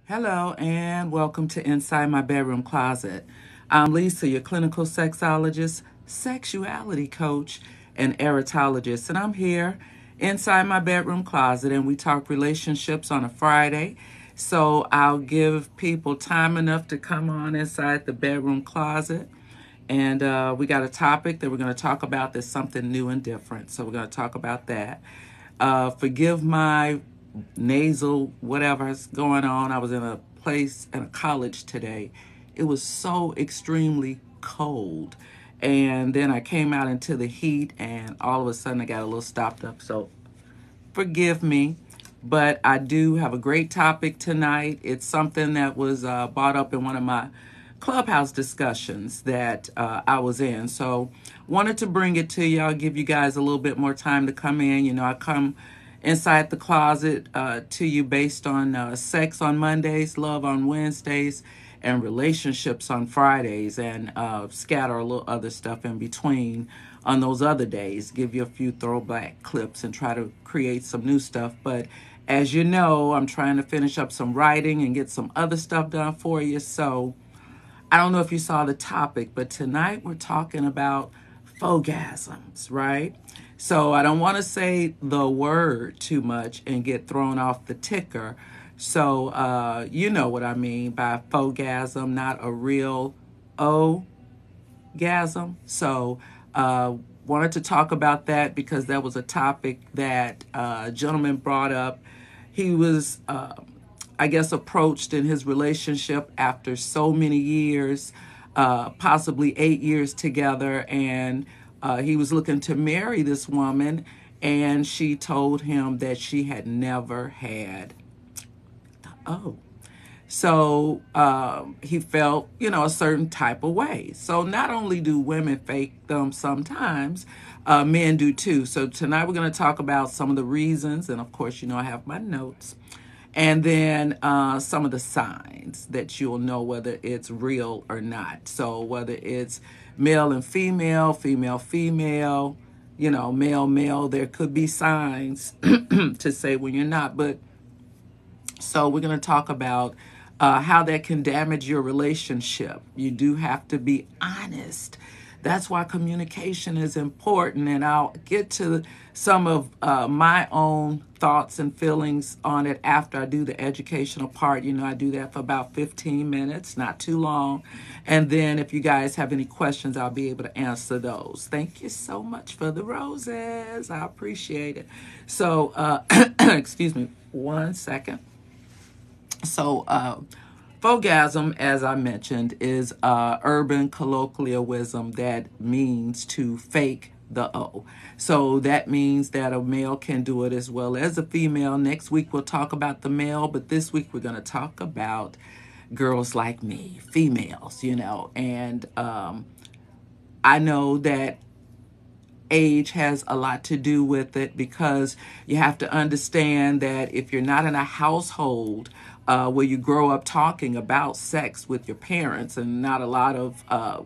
Hello and welcome to Inside My Bedroom Closet. I'm Lisa, your clinical sexologist, sexuality coach, and erotologist, and I'm here inside my bedroom closet and we talk relationships on a Friday. So I'll give people time enough to come on inside the bedroom closet. And we got a topic that we're going to talk about that's something new and different. So we're going to talk about that. Forgive my nasal whatever's going on. I was in a place in a college today. It was so extremely cold. And then I came out into the heat and all of a sudden I got a little stopped up. So forgive me. But I do have a great topic tonight. It's something that was brought up in one of my clubhouse discussions that I was in. So wanted to bring it to y'all, give you guys a little bit more time to come in. You know, I come inside the closet to you based on sex on Mondays, love on Wednesdays, and relationships on Fridays, and scatter a little other stuff in between on those other days. Give you a few throwback clips and try to create some new stuff. But as you know, I'm trying to finish up some writing and get some other stuff done for you. So I don't know if you saw the topic, but tonight we're talking about Fauxgasms, right? So I don't want to say the word too much and get thrown off the ticker. So you know what I mean by Fauxgasm, not a real O-gasm. So wanted to talk about that because that was a topic that a gentleman brought up. He was I guess, approached in his relationship after so many years, possibly 8 years together. And he was looking to marry this woman. And she told him that she had never had the O. So he felt, a certain type of way. So not only do women fake them sometimes, men do too. So tonight we're going to talk about some of the reasons. And of course, I have my notes. And then some of the signs that you'll know whether it's real or not. So whether it's male and female, female, female, male, male, there could be signs to say when you're not. But so we're going to talk about how that can damage your relationship. You do have to be honest. That's why communication is important. And I'll get to some of my own thoughts and feelings on it after I do the educational part. I do that for about 15 minutes, not too long. And then if you guys have any questions, I'll be able to answer those. Thank you so much for the roses. I appreciate it. So, excuse me, 1 second. So, Fauxgasm, as I mentioned, is urban colloquialism that means to fake the O. So that means that a male can do it as well as a female. Next week we'll talk about the male, but this week we're going to talk about girls like me, females, and I know that age has a lot to do with it because you have to understand that if you're not in a household where you grow up talking about sex with your parents, and not a lot of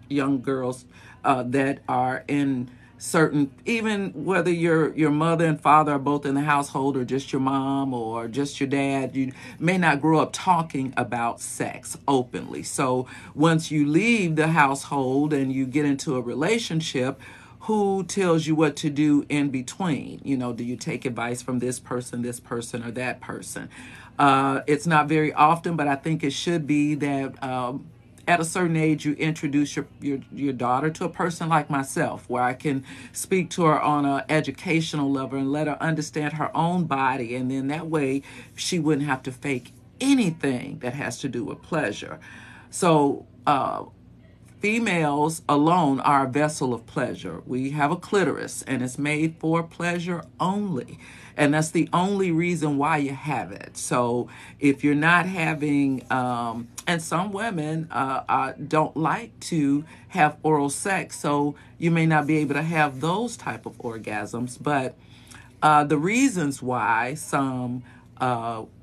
young girls that are in certain, even whether your mother and father are both in the household or just your mom or just your dad, you may not grow up talking about sex openly. So once you leave the household and you get into a relationship, who tells you what to do in between? Do you take advice from this person, or that person? It's not very often, but I think it should be that at a certain age, you introduce your daughter to a person like myself, where I can speak to her on an educational level and let her understand her own body. And then that way she wouldn't have to fake anything that has to do with pleasure. So, females alone are a vessel of pleasure. We have a clitoris, and it's made for pleasure only. And that's the only reason why you have it. So if you're not having, and some women don't like to have oral sex, so you may not be able to have those type of orgasms. But the reasons why some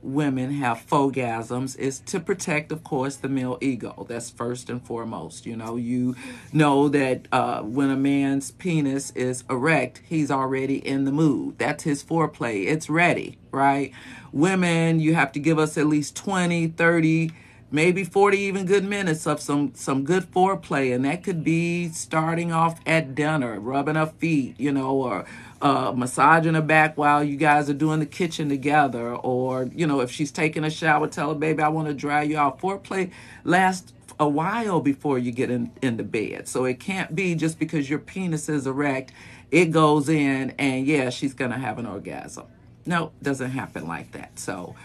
women have fauxgasms is to protect, of course, the male ego. That's first and foremost. You know that when a man's penis is erect, he's already in the mood. That's his foreplay. It's ready, right? Women, you have to give us at least 20, 30, maybe 40 even good minutes of some good foreplay, and that could be starting off at dinner, rubbing her feet, or massaging her back while you guys are doing the kitchen together, or if she's taking a shower, tell her, baby, I want to dry you out. Foreplay lasts a while before you get into bed, so it can't be just because your penis is erect, it goes in and yeah, she's gonna have an orgasm. No, doesn't happen like that. So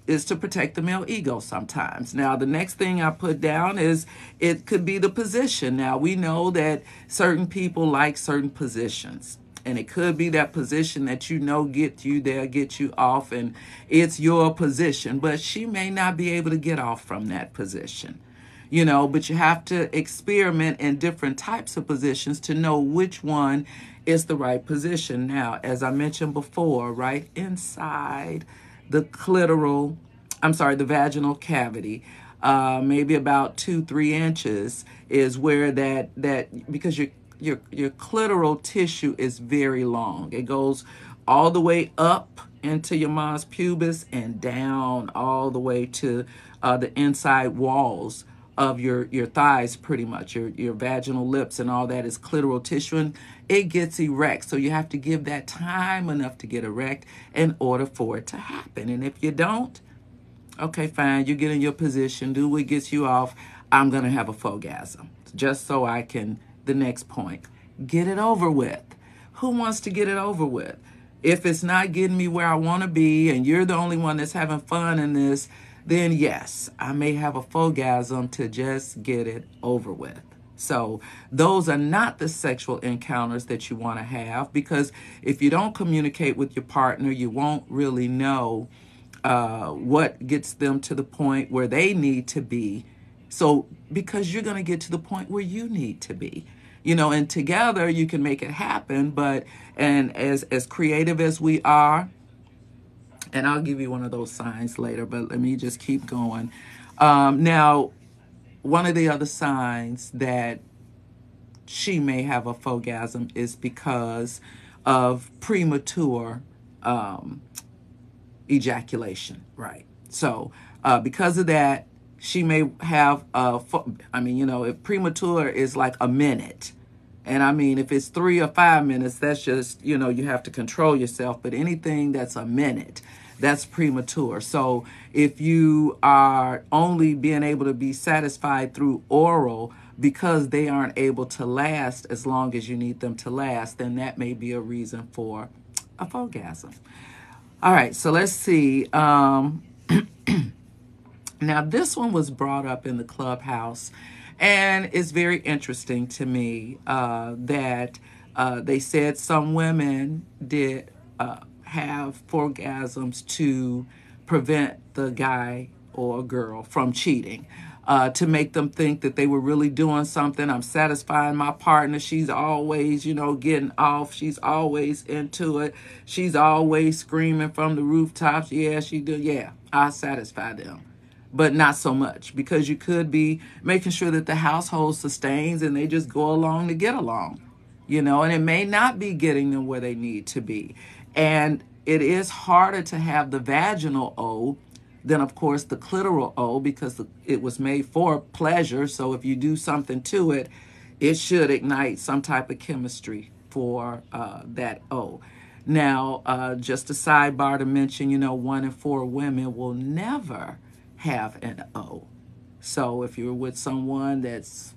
is to protect the male ego sometimes. Now, the next thing I put down is it could be the position. Now, we know that certain people like certain positions. And it could be that position that get you there, get you off, and it's your position. But she may not be able to get off from that position. But you have to experiment in different types of positions to know which one is the right position. Now, as I mentioned before, right inside the the vaginal cavity, maybe about 2-3 inches is where that because your clitoral tissue is very long. It goes all the way up into your mons pubis and down all the way to the inside walls of your thighs, pretty much. Your vaginal lips and all that is clitoral tissue, and it gets erect. So you have to give that time enough to get erect in order for it to happen. And if you don't, okay, fine, you get in your position, do what gets you off. I'm going to have a fauxgasm just so I can, the next point, get it over with. Who wants to get it over with? If it's not getting me where I want to be and you're the only one that's having fun in this, then yes, I may have a fauxgasm to just get it over with. So those are not the sexual encounters that you want to have, because if you don't communicate with your partner, you won't really know what gets them to the point where they need to be. So because you're going to get to the point where you need to be, and together you can make it happen. But, and as creative as we are, and I'll give you one of those signs later, but let me just keep going. Now, one of the other signs that she may have a fauxgasm is because of premature ejaculation, right? So because of that, she may have, if premature is like a minute, and if it's 3 or 5 minutes, that's just, you have to control yourself. But anything that's a minute, that's premature. So if you are only being able to be satisfied through oral because they aren't able to last as long as you need them to last, then that may be a reason for a fauxgasm. All right, so let's see. Now, this one was brought up in the clubhouse, and it's very interesting to me that they said some women did have orgasms to prevent the guy or girl from cheating, to make them think that they were really doing something. I'm satisfying my partner. She's always, getting off. She's always into it. She's always screaming from the rooftops. Yeah, she do. Yeah, I satisfy them. But not so much, because you could be making sure that the household sustains and they just go along to get along, and it may not be getting them where they need to be. And it is harder to have the vaginal O than, of course, the clitoral O, because it was made for pleasure. So if you do something to it, it should ignite some type of chemistry for that O. Now, just a sidebar to mention, 1 in 4 women will never have an O. So if you're with someone that's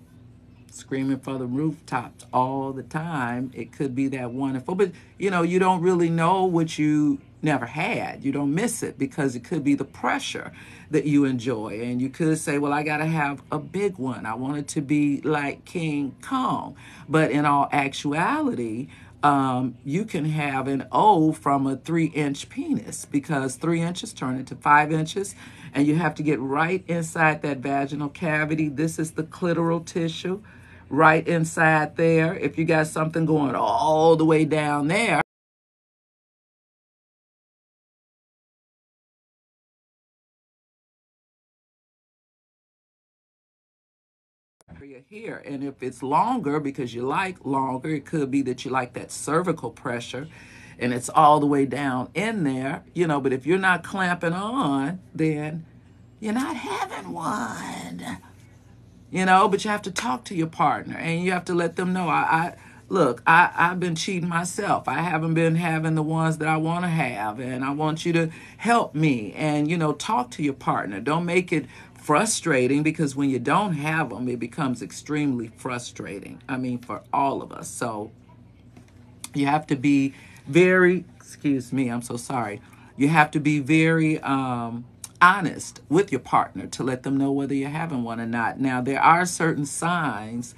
screaming from the rooftops all the time, it could be that 1 in 4. But, you don't really know what you never had. You don't miss it because it could be the pressure that you enjoy. And you could say, well, I got to have a big one. I want it to be like King Kong. But in all actuality, you can have an O from a 3-inch penis, because 3 inches turn into 5 inches, and you have to get right inside that vaginal cavity. This is the clitoral tissue right inside there. If you got something going all the way down there, here. And if it's longer, because you like longer, it could be that you like that cervical pressure and it's all the way down in there, but if you're not clamping on, then you're not having one. But you have to talk to your partner and you have to let them know. I've been cheating myself. I haven't been having the ones that I want to have, and I want you to help me. And, talk to your partner. Don't make it frustrating, because when you don't have them, it becomes extremely frustrating. I mean, for all of us. So you have to be excuse me, I'm so sorry. You have to be very, honest with your partner to let them know whether you're having one or not. Now, there are certain signs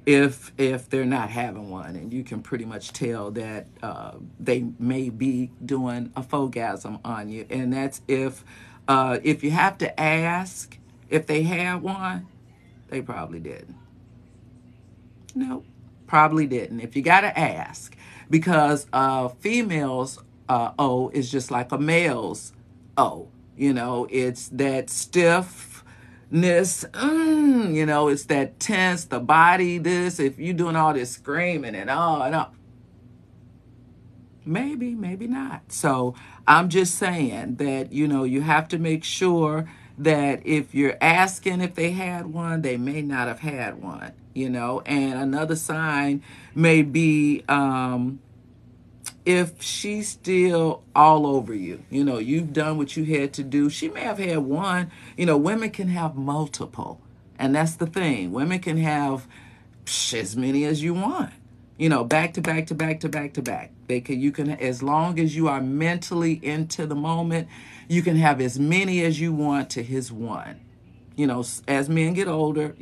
if they're not having one, and you can pretty much tell that they may be doing a Fauxgasm on you, and that's if you have to ask if they had one, they probably didn't. No, probably didn't. If you got to ask, because females O is just like a male's O. It's that stiffness, it's that tense, the body, this, if you're doing all this screaming and all. Maybe not. So I'm just saying that, you have to make sure that if you're asking if they had one, they may not have had one, and another sign may be, if she's still all over you, you've done what you had to do. She may have had one. Women can have multiple. And that's the thing. Women can have as many as you want. Back to back to back to back to back. You can, as long as you are mentally into the moment, you can have as many as you want to his one. As men get older,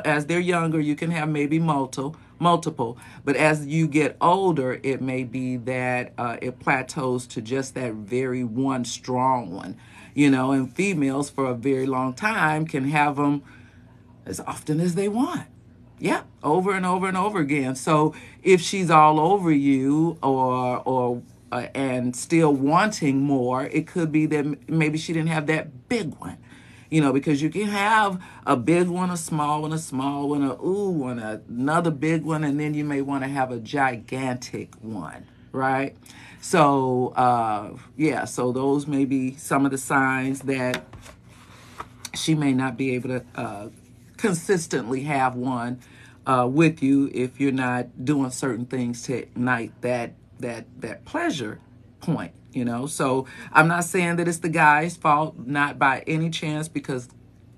as they're younger, you can have maybe multiple, but as you get older, it may be that it plateaus to just that very one strong one, and females for a very long time can have them as often as they want. Yeah, over and over and over again. So if she's all over you or and still wanting more, it could be that maybe she didn't have that big one. Because you can have a big one, a small one, another big one, and then you may want to have a gigantic one, right? So, so those may be some of the signs that she may not be able to consistently have one with you if you're not doing certain things to ignite that pleasure point. So I'm not saying that it's the guy's fault, not by any chance, because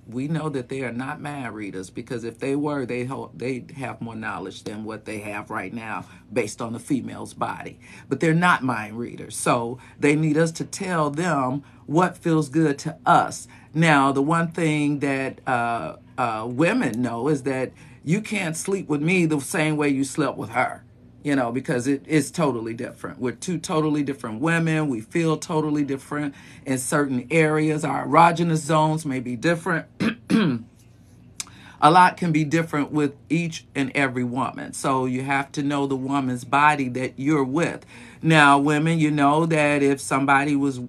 we know that they are not mind readers, because if they were, they'd have more knowledge than what they have right now based on the female's body. But they're not mind readers, so they need us to tell them what feels good to us. Now, the one thing that women know is that you can't sleep with me the same way you slept with her. Because it is totally different. We're two totally different women. We feel totally different in certain areas. Our erogenous zones may be different. A lot can be different with each and every woman. So you have to know the woman's body that you're with. Now, women, that if somebody was,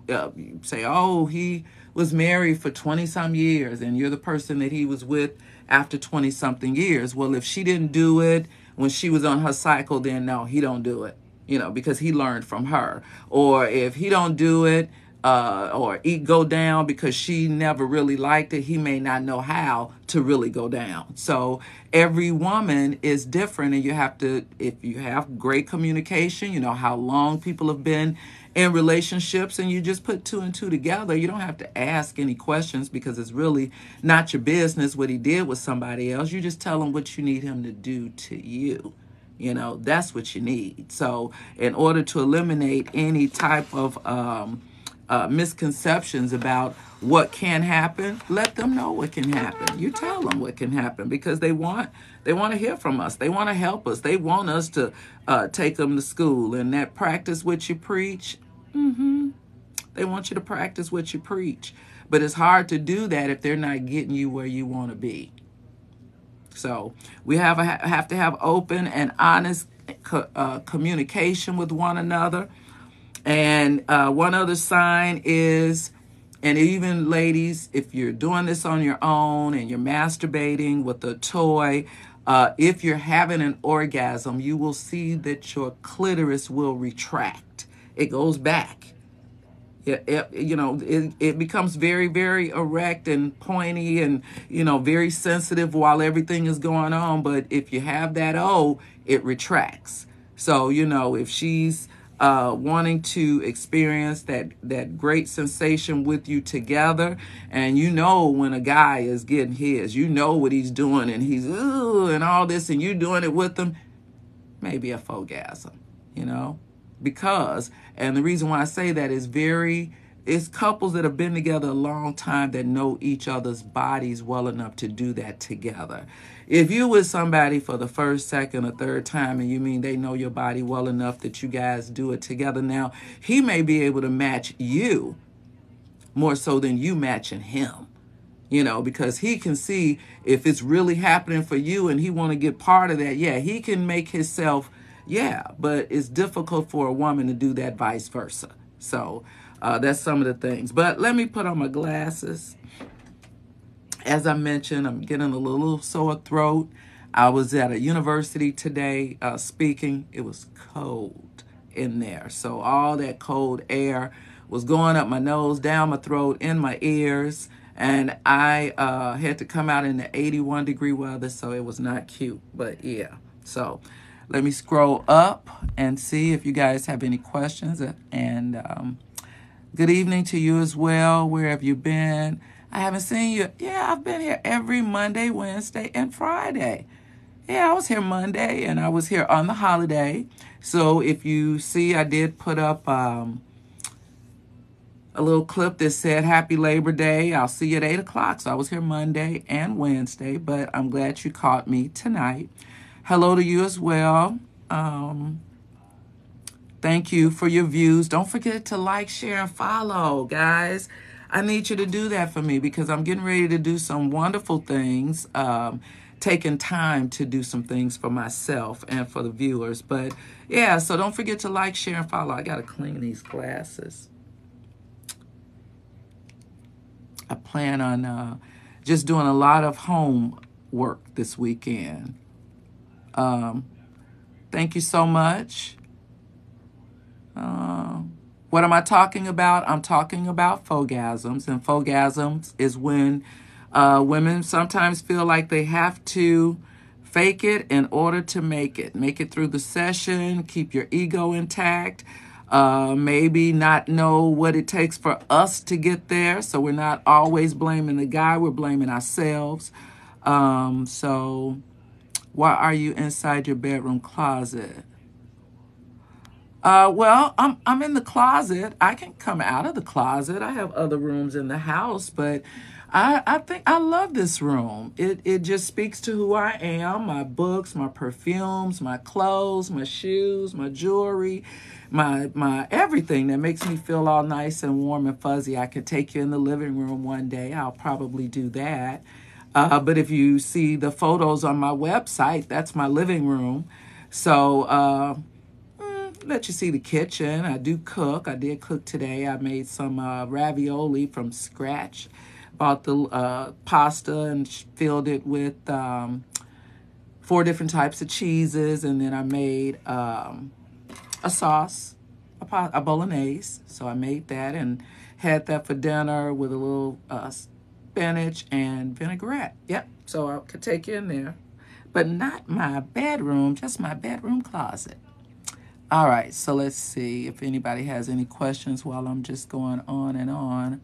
say, oh, he was married for 20-some years, and you're the person that he was with after 20-something years. Well, if she didn't do it when she was on her cycle, then no, he don't do it, because he learned from her. Or if he don't do it or go down because she never really liked it, he may not know how to really go down. So every woman is different, and you have to, if you have great communication, how long people have been in relationships, and you just put two and two together. You don't have to ask any questions, because it's really not your business what he did with somebody else. You just tell him what you need him to do to you. That's what you need. So in order to eliminate any type of misconceptions about what can happen, let them know what can happen. You tell them what can happen, because they want to hear from us. They want to help us. They want us to take them to school, and that practice what you preach. They want you to practice what you preach. But it's hard to do that if they're not getting you where you want to be. So we have to have open and honest communication with one another. And one other sign is And even ladies, if you're doing this on your own and you're masturbating with a toy, if you're having an orgasm, you will see that your clitoris will retract. It goes back. It becomes very, very erect and pointy and, very sensitive while everything is going on. But if you have that O, it retracts. So, if she's wanting to experience that great sensation with you together, and when a guy is getting his, what he's doing, and he's, ooh, and all this, and you doing it with him, maybe a Fauxgasm, because, and the reason why I say that is it's couples that have been together a long time that know each other's bodies well enough to do that together. If you with somebody for the first, second, or third time, and you mean they know your body well enough that you guys do it together, now he may be able to match you more so than you matching him. Because he can see if it's really happening for you and he want to get part of that. Yeah, he can make himself, but it's difficult for a woman to do that vice versa. So that's some of the things. But let me put on my glasses. As I mentioned, I'm getting a little sore throat. I was at a university today speaking. It was cold in there. So all that cold air was going up my nose, down my throat, in my ears. And I had to come out in the 81-degree weather, so it was not cute. But yeah, so let me scroll up and see if you guys have any questions. And good evening to you as well. Where have you been? I haven't seen you. Yeah, I've been here every Monday, Wednesday, and Friday. Yeah, I was here Monday, and I was here on the holiday. So if you see, I did put up a little clip that said Happy Labor Day. I'll see you at 8 o'clock. So I was here Monday and Wednesday, but I'm glad you caught me tonight. Hello to you as well. Thank you for your views. Don't forget to like, share, and follow, guys. I need you to do that for me because I'm getting ready to do some wonderful things, taking time to do some things for myself and for the viewers. But yeah, so don't forget to like, share, and follow. I got to clean these glasses. I plan on just doing a lot of home work this weekend. Thank you so much. What am I talking about? I'm talking about Fauxgasms. And Fauxgasms is when women sometimes feel like they have to fake it in order to make it. Make it through the session, keep your ego intact. Maybe not know what it takes for us to get there. So we're not always blaming the guy, we're blaming ourselves. So why are you inside your bedroom closet? Well, I'm in the closet. I can come out of the closet. I have other rooms in the house, but I think I love this room. It just speaks to who I am, my books, my perfumes, my clothes, my shoes, my jewelry, my everything that makes me feel all nice and warm and fuzzy. I could take you in the living room one day. I'll probably do that. But if you see the photos on my website, that's my living room. So let you see the kitchen. I do cook. I did cook today. I made some ravioli from scratch. Bought the pasta and filled it with 4 different types of cheeses. And then I made a sauce, a bolognese. So I made that and had that for dinner with a little spinach and vinaigrette. Yep. So I could take you in there. But not my bedroom, just my bedroom closet. All right, so let's see if anybody has any questions while I'm just going on and on.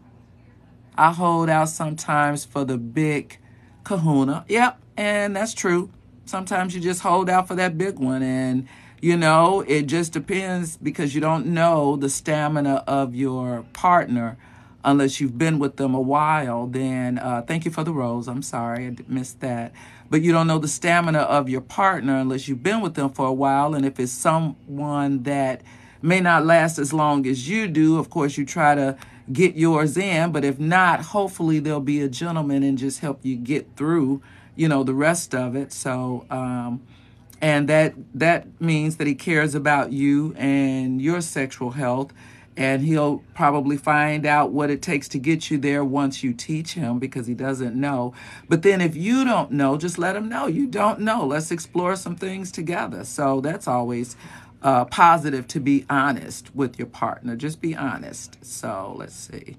I hold out sometimes for the big kahuna. Yep, and that's true. Sometimes you just hold out for that big one. And, it just depends because you don't know the stamina of your partner unless you've been with them a while. Then thank you for the rose. I'm sorry, I missed that. But you don't know the stamina of your partner unless you've been with them for a while. And if it's someone that may not last as long as you do, of course, you try to get yours in. But if not, hopefully there'll be a gentleman and just help you get through, the rest of it. So, and that means that he cares about you and your sexual health and he'll probably find out what it takes to get you there once you teach him, because he doesn't know. But then if you don't know, just let him know you don't know. Let's explore some things together. So that's always positive, to be honest with your partner. Just be honest. So let's see.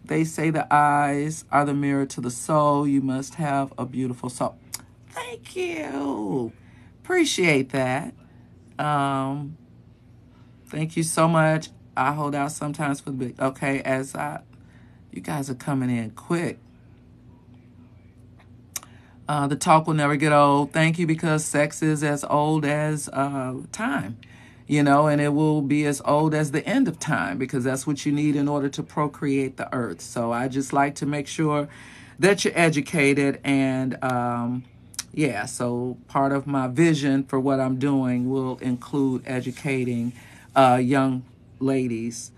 They say the eyes are the mirror to the soul. You must have a beautiful soul. Thank you. Appreciate that. Um, Thank you so much. I hold out sometimes for the big. Okay, you guys are coming in quick. The talk will never get old. Thank you, because sex is as old as time, and it will be as old as the end of time, because that's what you need in order to procreate the earth. So I just like to make sure that you're educated, and yeah, so part of my vision for what I'm doing will include educating young ladies.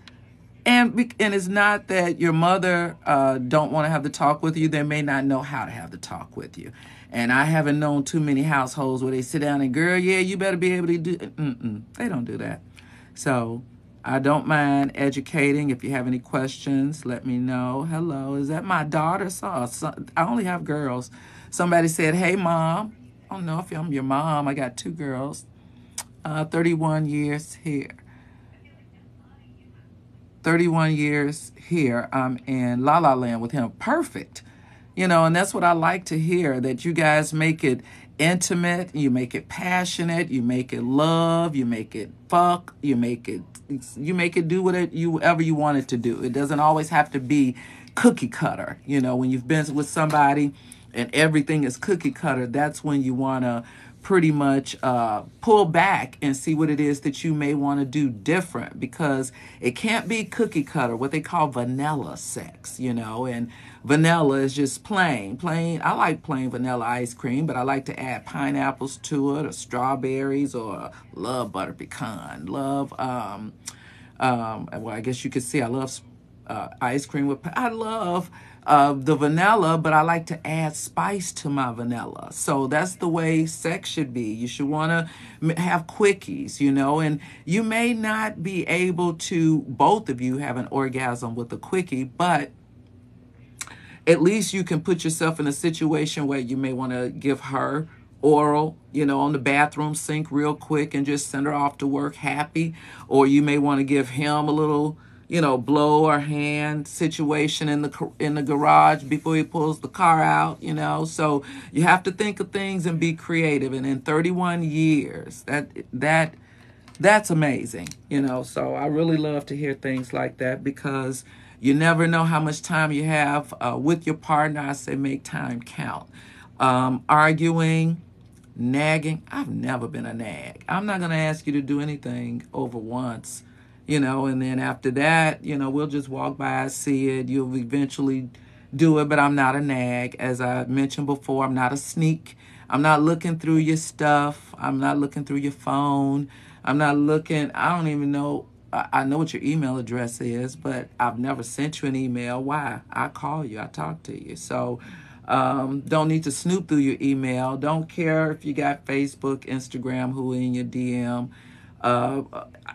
And it's not that your mother don't want to have the talk with you. They may not know how to have the talk with you. And I haven't known too many households where they sit down and, girl, yeah, you better be able to do it. They don't do that. So I don't mind educating. If you have any questions, let me know. Hello, is that my daughter? I only have girls. Somebody said, hey, Mom. I don't know if I'm your mom. I got 2 girls. 31 years here. 31 years here. I'm in La La Land with him. Perfect. And that's what I like to hear, that you guys make it intimate, you make it passionate, you make it love, you make it fuck, you make it do whatever you want it to do. It doesn't always have to be cookie cutter. When you've been with somebody and everything is cookie cutter, that's when you want to pretty much pull back and see what it is that you may want to do different, because it can't be cookie cutter, what they call vanilla sex, and vanilla is just plain. I like plain vanilla ice cream, but I like to add pineapples to it, or strawberries, or love butter pecan, well, I guess you could see I love ice cream I love the vanilla, but I like to add spice to my vanilla. So that's the way sex should be. You should want to have quickies, and you may not be able to, both of you, have an orgasm with a quickie, but at least you can put yourself in a situation where you may want to give her oral, on the bathroom sink real quick and just send her off to work happy. Or you may want to give him a little, blow or hand situation in the garage before he pulls the car out, So you have to think of things and be creative. And in 31 years, that's amazing, So I really love to hear things like that, because you never know how much time you have with your partner. I say make time count. Arguing, nagging. I've never been a nag. I'm not going to ask you to do anything over once, and then after that, we'll just walk by, see it. You'll eventually do it, but I'm not a nag. As I mentioned before, I'm not a sneak. I'm not looking through your stuff. I'm not looking through your phone. I don't even know. I know what your email address is, but I've never sent you an email. Why? I call you. I talk to you. So don't need to snoop through your email. Don't care if you got Facebook, Instagram, who in your DM.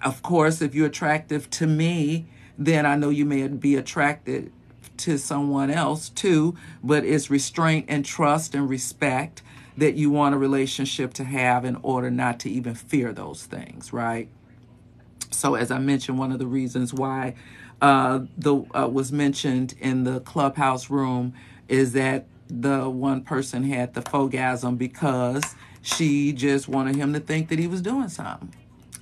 Of course, if you're attractive to me, then I know you may be attracted to someone else too, but it's restraint and trust and respect that you want a relationship to have in order not to even fear those things, right? So as I mentioned, one of the reasons why was mentioned in the clubhouse room is that the one person had the Fauxgasm because she just wanted him to think that he was doing something,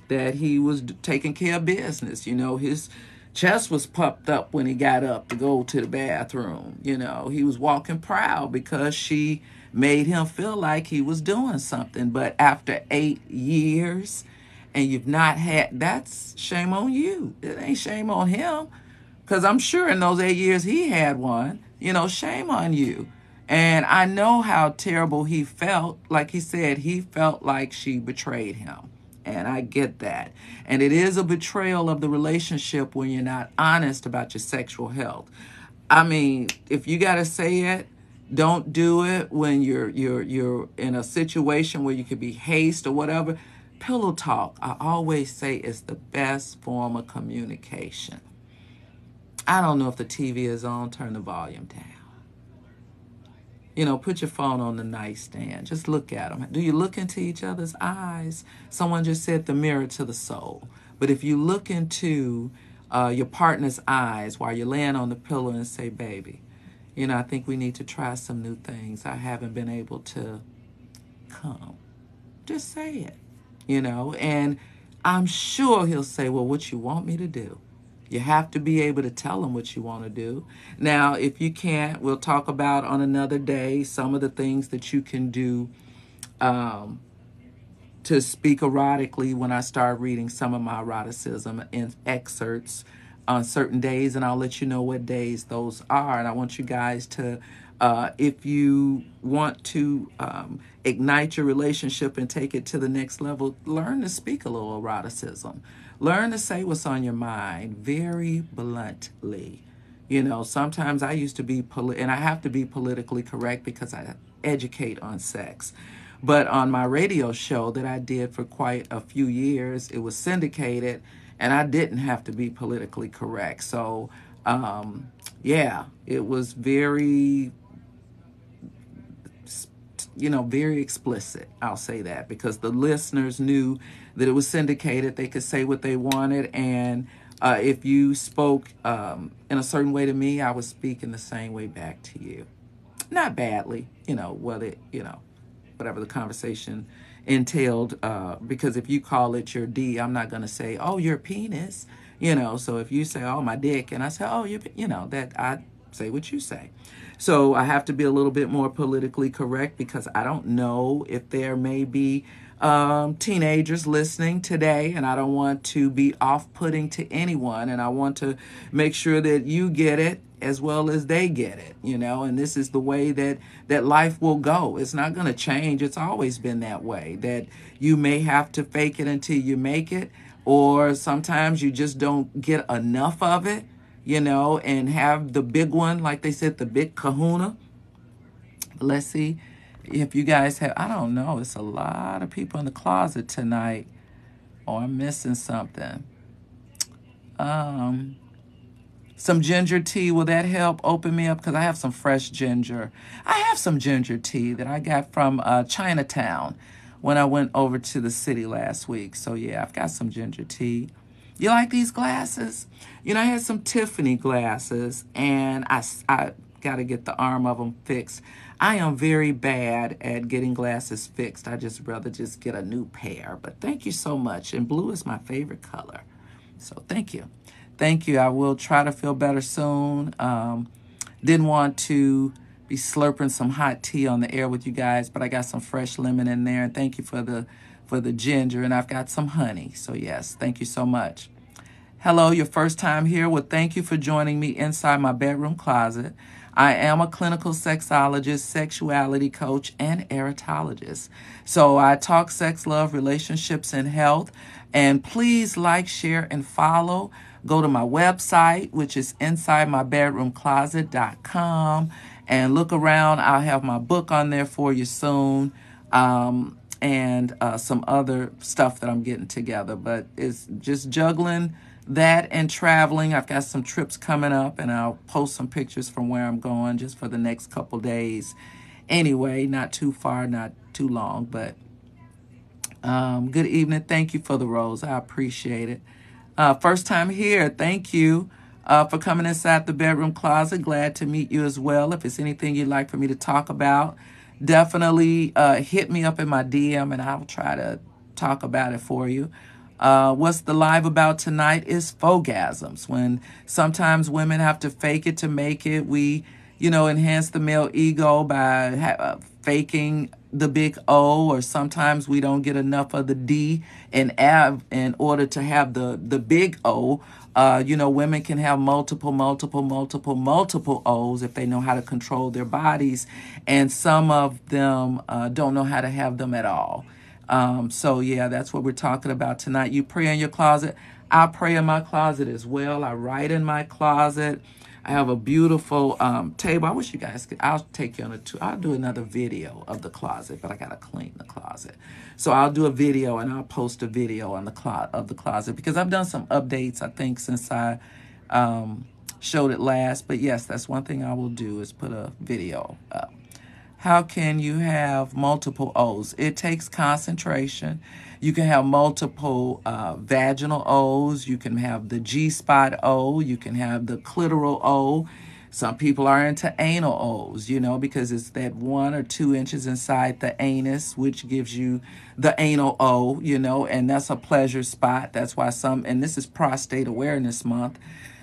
that he was taking care of business. His chest was puffed up when he got up to go to the bathroom. He was walking proud because she made him feel like he was doing something. But after 8 years and you've not had, that's shame on you. It ain't shame on him, because I'm sure in those 8 years he had one. Shame on you. And I know how terrible he felt. Like he said, he felt like she betrayed him. And I get that. And it is a betrayal of the relationship when you're not honest about your sexual health. I mean, if you got to say it, don't do it when you're in a situation where you could be haste or whatever. Pillow talk, I always say, is the best form of communication. I don't know if the TV is on, turn the volume down. Put your phone on the nightstand. Just look at them. Do you look into each other's eyes? Someone just said the mirror to the soul. But if you look into your partner's eyes while you're laying on the pillow and say, baby, I think we need to try some new things. I haven't been able to come. Just say it, and I'm sure he'll say, well, what you want me to do? You have to be able to tell them what you want to do. Now, if you can't, we'll talk about on another day some of the things that you can do to speak erotically when I start reading some of my eroticism in excerpts on certain days, and I'll let you know what days those are. And I want you guys to, if you want to ignite your relationship and take it to the next level, learn to speak a little eroticism. Learn to say what's on your mind very bluntly. Sometimes I used to be, and I have to be politically correct because I educate on sex. But on my radio show that I did for quite a few years, it was syndicated, and I didn't have to be politically correct. So, it was very, very explicit. I'll say that because the listeners knew that it was syndicated. They could say what they wanted. And if you spoke in a certain way to me, I would speak in the same way back to you. Not badly, whether the conversation entailed, because if you call it your D, I'm not going to say, oh, your penis, so if you say, oh, my dick, and I say, oh, that I say what you say. So I have to be a little bit more politically correct because I don't know if there may be teenagers listening today, and I don't want to be off-putting to anyone, and I want to make sure that you get it as well as they get it, and this is the way that life will go. It's not going to change. It's always been that way, that you may have to fake it until you make it, or sometimes you just don't get enough of it, and have the big one, like they said, the big kahuna. Let's see if you guys have, I don't know, it's a lot of people in the closet tonight, or I'm missing something. Some ginger tea, will that help open me up? Because I have some fresh ginger. I have some ginger tea that I got from Chinatown when I went over to the city last week. So yeah, I've got some ginger tea. You like these glasses? I had some Tiffany glasses, and I got to get the arm of them fixed. I am very bad at getting glasses fixed. I just rather just get a new pair. But thank you so much. And blue is my favorite color. So thank you. Thank you. I will try to feel better soon. Didn't want to be slurping some hot tea on the air with you guys, but I got some fresh lemon in there. And thank you for the ginger. And I've got some honey. So yes, thank you so much. Hello, your first time here. Well, thank you for joining me inside my bedroom closet. I am a clinical sexologist, sexuality coach, and erotologist. So I talk sex, love, relationships, and health. And please like, share, and follow. Go to my website, which is insidemybedroomcloset.com, and look around. I'll have my book on there for you soon, and some other stuff that I'm getting together. But it's just juggling that and traveling. I've got some trips coming up, and I'll post some pictures from where I'm going just for the next couple days. Anyway, not too far, not too long, but good evening. Thank you for the rose. I appreciate it. First time here. Thank you for coming inside the bedroom closet. Glad to meet you as well. If it's anything you'd like for me to talk about, definitely hit me up in my DM, and I'll try to talk about it for you. What's the live about tonight is Fauxgasms. When sometimes women have to fake it to make it. We, enhance the male ego by faking the big O, or sometimes we don't get enough of the D in order to have the big O. Women can have multiple O's if they know how to control their bodies, and some of them don't know how to have them at all. So yeah, that's what we're talking about tonight. You pray in your closet. I pray in my closet as well. I write in my closet. I have a beautiful table. I wish you guys could. I'll take you on a tour. I'll do another video of the closet, but I gotta clean the closet. So I'll do a video and I'll post a video on the closet because I've done some updates, I think, since I showed it last. But yes, that's one thing I will do is put a video up. How can you have multiple O's? It takes concentration. You can have multiple vaginal O's. You can have the G-spot O. You can have the clitoral O. Some people are into anal O's, you know, because it's that 1 or 2 inches inside the anus, which gives you the anal O, you know, and that's a pleasure spot. That's why and this is Prostate Awareness Month.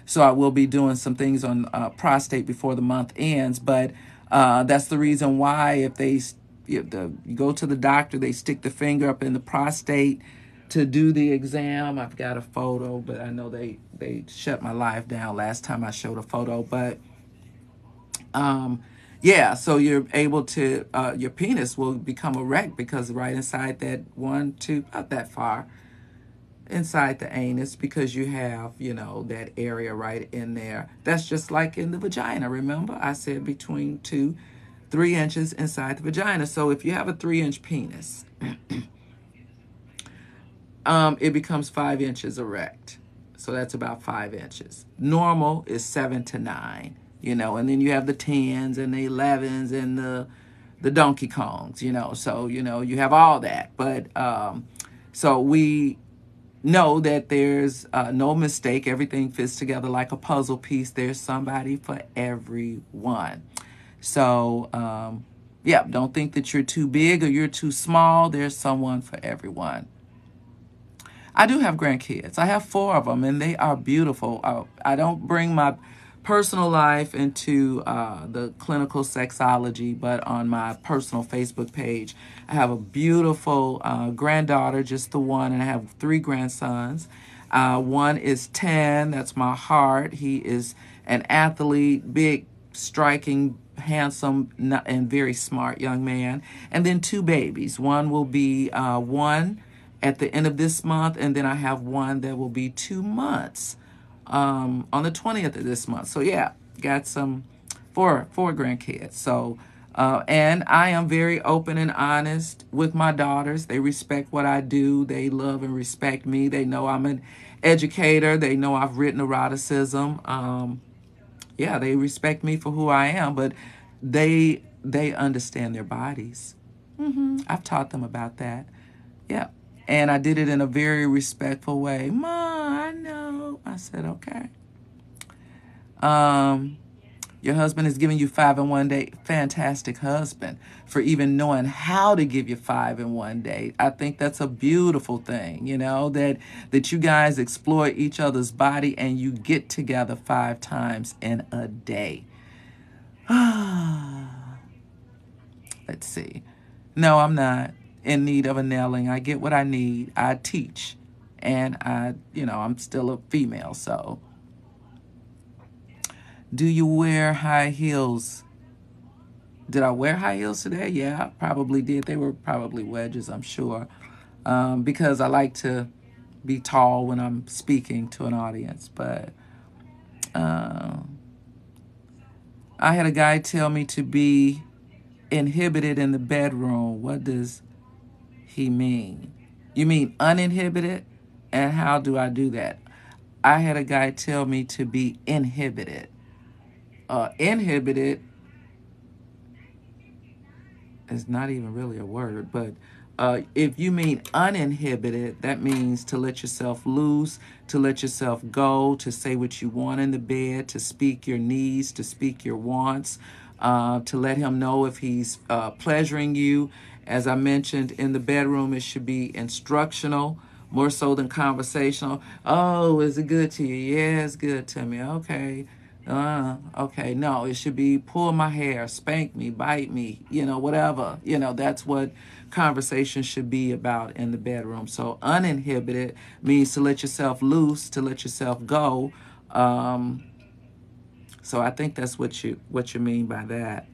So I will be doing some things on prostate before the month ends, but that's the reason why if you go to the doctor, they stick the finger up in the prostate to do the exam. I've got a photo, but I know they shut my live down last time I showed a photo. But yeah, so you're able to, your penis will become erect because right inside that 1, 2, not that far, inside the anus, because you have, you know, that area right in there. That's just like in the vagina. Remember, I said between 2, 3 inches inside the vagina. So if you have a 3-inch penis, it becomes 5 inches erect. So that's about 5 inches. Normal is 7 to 9, you know, and then you have the 10s and the 11s and the Donkey Kongs, you know. So, you know, you have all that. But so we know that there's no mistake. Everything fits together like a puzzle piece. There's somebody for everyone. So, yeah, don't think that you're too big or you're too small. There's someone for everyone. I do have grandkids. I have 4 of them, and they are beautiful. I don't bring my personal life into the clinical sexology, but on my personal Facebook page, I have a beautiful granddaughter, just the one, and I have 3 grandsons. One is 10. That's my heart. He is an athlete, big, striking, handsome, and very smart young man. And then 2 babies. One will be 1 at the end of this month, and then I have one that will be 2 months on the 20th of this month. So yeah, got some 4 grandkids. So and I am very open and honest with my daughters. They respect what I do. They love and respect me. They know I'm an educator. They know I've written eroticism. Yeah, they respect me for who I am, but they understand their bodies. I've taught them about that. Yeah. And I did it in a very respectful way. Ma, I know. I said, okay. Your husband is giving you 5 in 1 day. Fantastic husband for even knowing how to give you 5 in 1 day. I think that's a beautiful thing, you know, that you guys explore each other's body and you get together 5 times in a day. Let's see. No, I'm not in need of a nailing. I get what I need. I teach. And I'm still a female, so. Do you wear high heels? Did I wear high heels today? Yeah, I probably did. They were probably wedges, I'm sure. Because I like to be tall when I'm speaking to an audience. But I had a guy tell me to be inhibited in the bedroom. What does he mean? You mean uninhibited? And how do I do that? I had a guy tell me to be inhibited. Inhibited is not even really a word, but if you mean uninhibited, that means to let yourself loose, to let yourself go, to say what you want in the bed, to speak your needs, to speak your wants, to let him know if he's pleasuring you. As I mentioned, in the bedroom, it should be instructional, more so than conversational. Oh, is it good to you? Yeah, it's good to me. Okay. Okay. No, it should be pull my hair, spank me, bite me, whatever. That's what conversation should be about in the bedroom. So uninhibited means to let yourself loose, to let yourself go. So I think that's what you mean by that.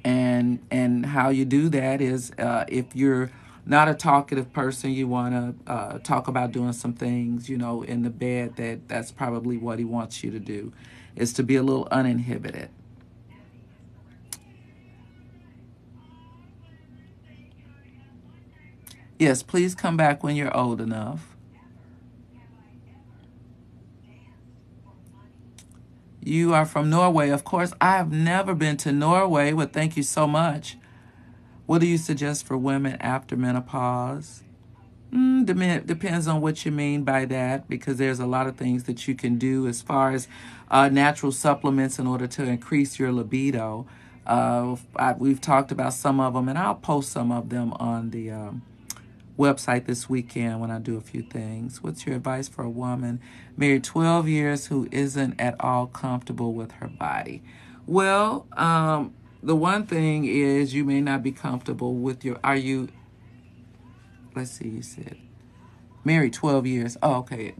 And how you do that is if you're not a talkative person, you want to talk about doing some things, in the bed, that's probably what he wants you to do, is to be a little uninhibited. Yes, please come back when you're old enough. You are from Norway. Of course, I have never been to Norway, but thank you so much. What do you suggest for women after menopause? Depends on what you mean by that, because there's a lot of things that you can do as far as natural supplements in order to increase your libido. We've talked about some of them, and I'll post some of them on the website this weekend when I do a few things. What's your advice for a woman married 12 years who isn't at all comfortable with her body? Well, the one thing is you may not be comfortable with let's see, you said married 12 years. Oh, okay.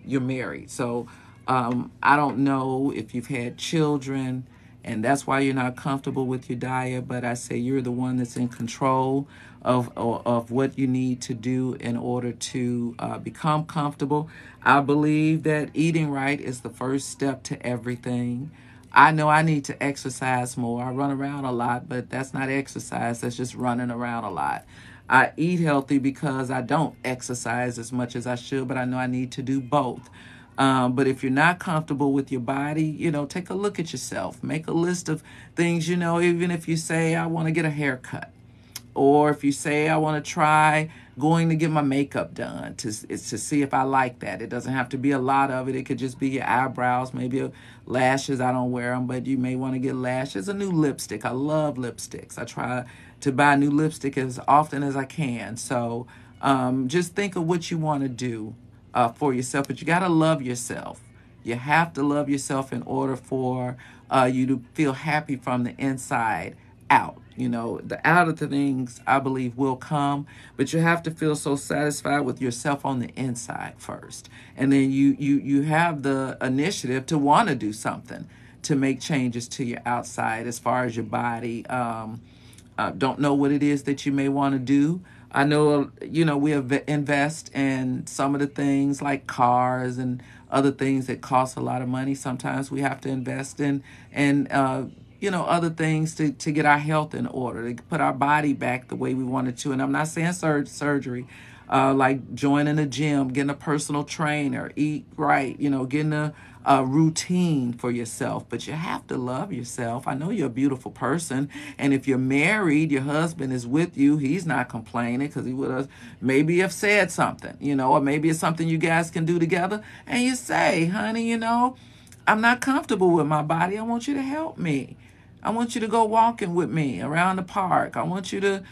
You're married. So I don't know if you've had children and that's why you're not comfortable with your diet, but I say you're the one that's in control of what you need to do in order to become comfortable. I believe that eating right is the first step to everything. I know I need to exercise more. I run around a lot, but that's not exercise. That's just running around a lot. I eat healthy because I don't exercise as much as I should, but I know I need to do both. But if you're not comfortable with your body, take a look at yourself. Make a list of things, even if you say, I want to get a haircut. Or if you say, I want to try going to get my makeup done to see if I like that. It doesn't have to be a lot of it. It could just be your eyebrows, maybe lashes. I don't wear them, but you may want to get lashes. A new lipstick. I love lipsticks. I try to buy new lipstick as often as I can. So just think of what you want to do for yourself. But you got to love yourself. You have to love yourself in order for you to feel happy from the inside out. The outer things I believe will come, but you have to feel so satisfied with yourself on the inside first. And then you have the initiative to want to do something to make changes to your outside as far as your body. Don't know what it is that you may want to do. I know, we invest in some of the things like cars and other things that cost a lot of money. Sometimes we have to invest in other things to get our health in order, to put our body back the way we wanted to. And I'm not saying surgery, like joining a gym, getting a personal trainer, eat right, getting a routine for yourself. But you have to love yourself. I know you're a beautiful person. And if you're married, your husband is with you, he's not complaining because he would have maybe have said something, or maybe it's something you guys can do together. And you say, honey, I'm not comfortable with my body. I want you to help me. I want you to go walking with me around the park. I want you to,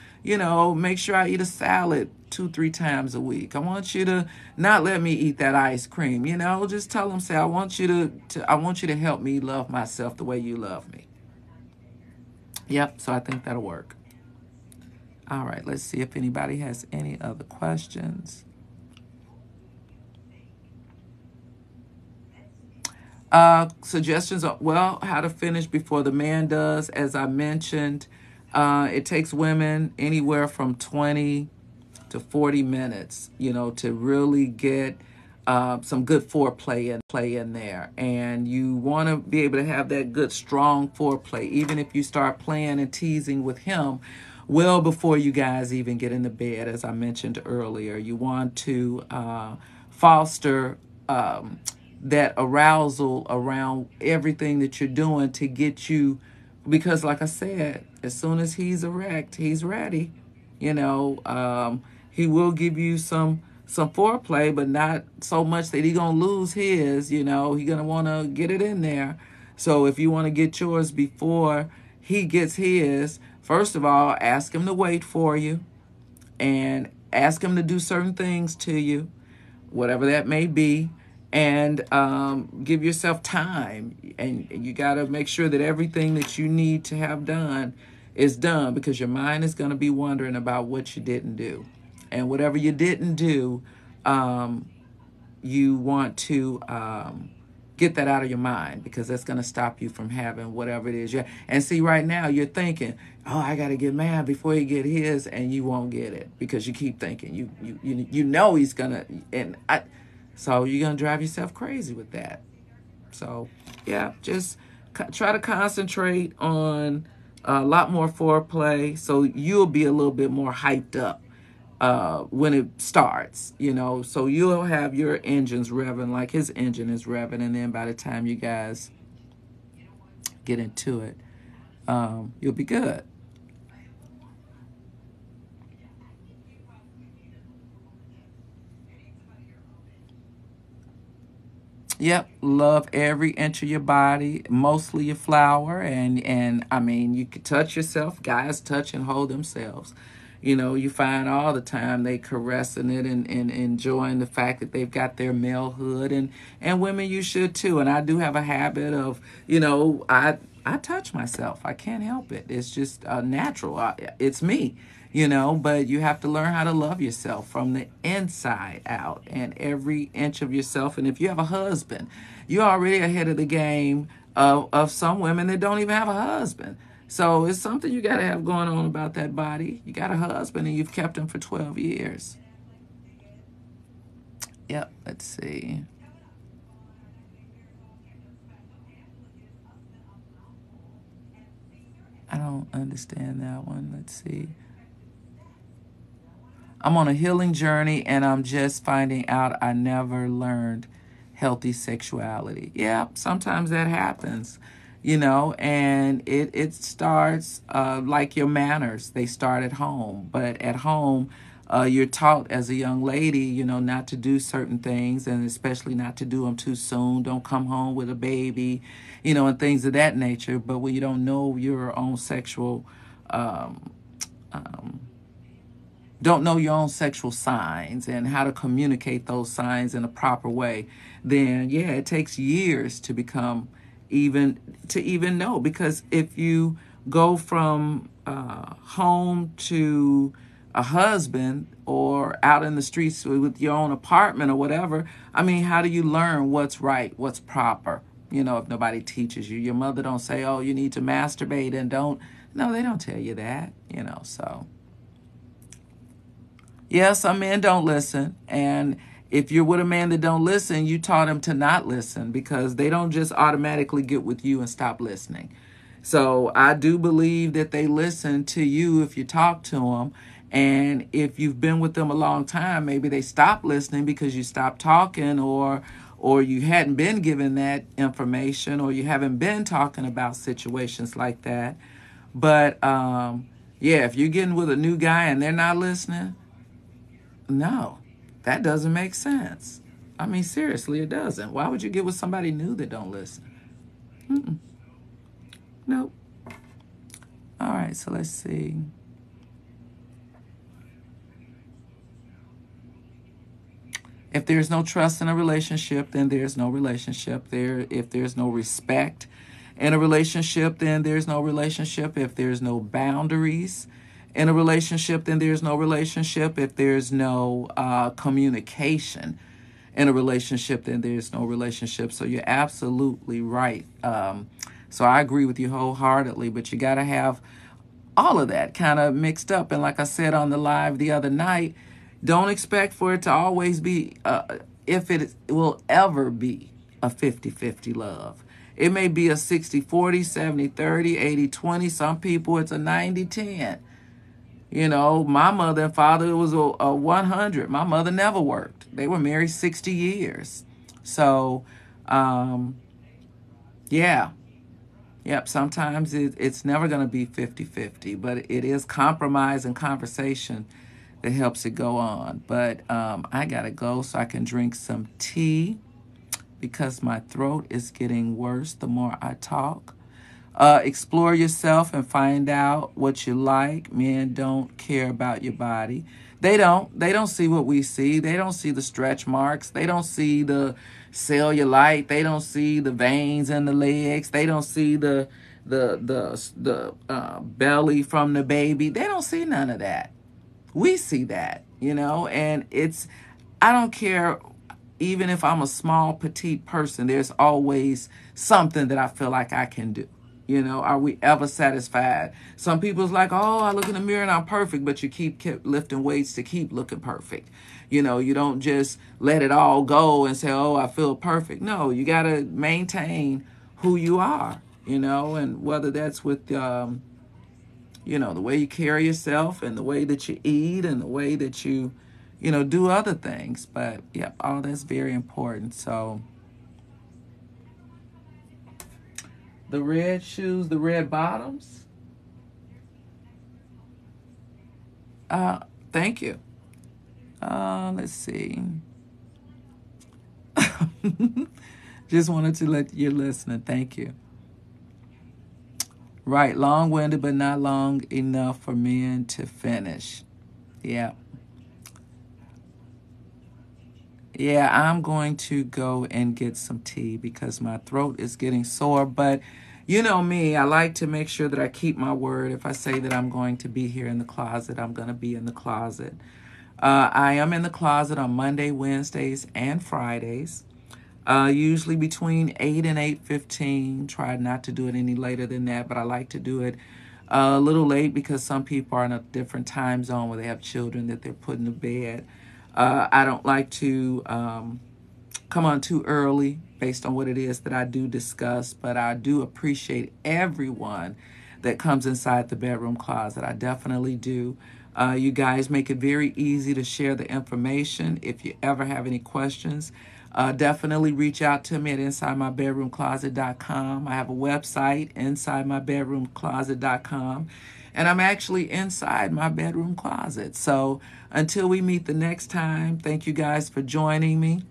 make sure I eat a salad 2-3 times a week. I want you to not let me eat that ice cream. Just tell them, say, I want you to help me love myself the way you love me. Yep. So I think that'll work. All right. Let's see if anybody has any other questions. Suggestions of, how to finish before the man does. As I mentioned, it takes women anywhere from 20 to 40 minutes, to really get some good foreplay and play in there. And you want to be able to have that good, strong foreplay, even if you start playing and teasing with him well before you guys even get in the bed. As I mentioned earlier, you want to foster that arousal around everything that you're doing to get you, because like I said, as soon as he's erect, he's ready. He will give you some foreplay, but not so much that he gonna lose his. He gonna want to get it in there. So if you want to get yours before he gets his, first of all, ask him to wait for you and ask him to do certain things to you, whatever that may be. And give yourself time, and you got to make sure that everything that you need to have done is done, because your mind is going to be wondering about what you didn't do. And whatever you didn't do, you want to get that out of your mind, because that's going to stop you from having whatever it is. And see, right now you're thinking, oh, I got to get mad before he get his, and you won't get it because you keep thinking you know he's going to, so you're going to drive yourself crazy with that. So yeah, just try to concentrate on a lot more foreplay, so you'll be a little bit more hyped up when it starts, so you'll have your engines revving like his engine is revving, and then by the time you guys get into it, you'll be good. Yep, love every inch of your body, mostly your flower, and I mean, you can touch yourself. Guys touch and hold themselves. You find all the time they caressing it and enjoying the fact that they've got their malehood, and women, you should too. And I do have a habit of, I touch myself. I can't help it. It's just natural. It's me. But you have to learn how to love yourself from the inside out, and every inch of yourself. And if you have a husband, you're already ahead of the game of some women that don't even have a husband. So it's something you got to have going on about that body. You got a husband and you've kept him for 12 years. Yep, let's see. I don't understand that one. Let's see. I'm on a healing journey and I'm just finding out I never learned healthy sexuality. Yeah, sometimes that happens, and it starts like your manners. They start at home, but at home, you're taught as a young lady, not to do certain things, and especially not to do them too soon. Don't come home with a baby, and things of that nature. But when you don't know your own sexual um, um, don't know your own sexual signs and how to communicate those signs in a proper way, then yeah, it takes years to become even know. Because if you go from home to a husband or out in the streets with your own apartment or whatever, I mean, how do you learn what's right, what's proper? If nobody teaches you, your mother don't say, oh, you need to masturbate and don't. No, they don't tell you that, so. Yeah, some men don't listen. And if you're with a man that don't listen, you taught him to not listen, because they don't just automatically get with you and stop listening. So I do believe that they listen to you if you talk to them. And if you've been with them a long time, maybe they stop listening because you stopped talking, or you hadn't been given that information, or you haven't been talking about situations like that. But yeah, if you're getting with a new guy and they're not listening, no, that doesn't make sense. I mean, seriously, it doesn't. Why would you get with somebody new that don't listen? Mm-mm. Nope. All right, so let's see. If there's no trust in a relationship, then there's no relationship. If there's no respect in a relationship, then there's no relationship. If there's no boundaries in a relationship, then there's no relationship. If there's no communication in a relationship, then there's no relationship. So you're absolutely right. So I agree with you wholeheartedly, but you got to have all of that kind of mixed up. And like I said on the live the other night, don't expect for it to always be, if it will ever be, a 50-50 love. It may be a 60-40, 70-30, 80-20. Some people it's a 90-10. My mother and father, it was a 100. My mother never worked. They were married 60 years. So, yeah. Yep, sometimes it's never going to be 50-50, but it is compromise and conversation that helps it go on. But I got to go so I can drink some tea, because my throat is getting worse the more I talk. Explore yourself and find out what you like. Men don't care about your body. They don't. They don't see what we see. They don't see the stretch marks. They don't see the cellulite. They don't see the veins in the legs. They don't see the belly from the baby. They don't see none of that. We see that, and I don't care even if I'm a small, petite person, there's always something that I feel like I can do. You know, are we ever satisfied? Some people's like, oh, I look in the mirror and I'm perfect, but you keep lifting weights to keep looking perfect. You know, you don't just let it all go and say, oh, I feel perfect. No, you got to maintain who you are, you know, and whether that's with, you know, the way you carry yourself and the way that you eat and the way that you know, do other things. But yeah, all that's very important. So the red shoes, the red bottoms. Thank you. Let's see. Just wanted to let you listen. Thank you. Right, long-winded, but not long enough for men to finish. Yeah. Yeah, I'm going to go and get some tea because my throat is getting sore. But you know me, I like to make sure that I keep my word. If I say that I'm going to be here in the closet, I'm going to be in the closet. I am in the closet on Monday, Wednesdays, and Fridays. Usually between 8 and 8:15. Try not to do it any later than that, but I like to do it a little late because some people are in a different time zone where they have children that they're putting to bed. I don't like to come on too early based on what it is that I do discuss, but I do appreciate everyone that comes inside the bedroom closet. I definitely do. You guys make it very easy to share the information. If you ever have any questions, definitely reach out to me at InsideMyBedroomCloset.com. I have a website, InsideMyBedroomCloset.com, and I'm actually inside my bedroom closet. So until we meet the next time, thank you guys for joining me.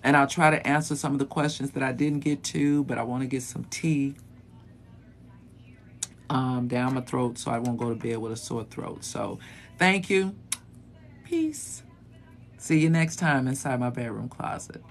And I'll try to answer some of the questions that I didn't get to, but I want to get some tea down my throat so I won't go to bed with a sore throat. So thank you. Peace. See you next time inside my bedroom closet.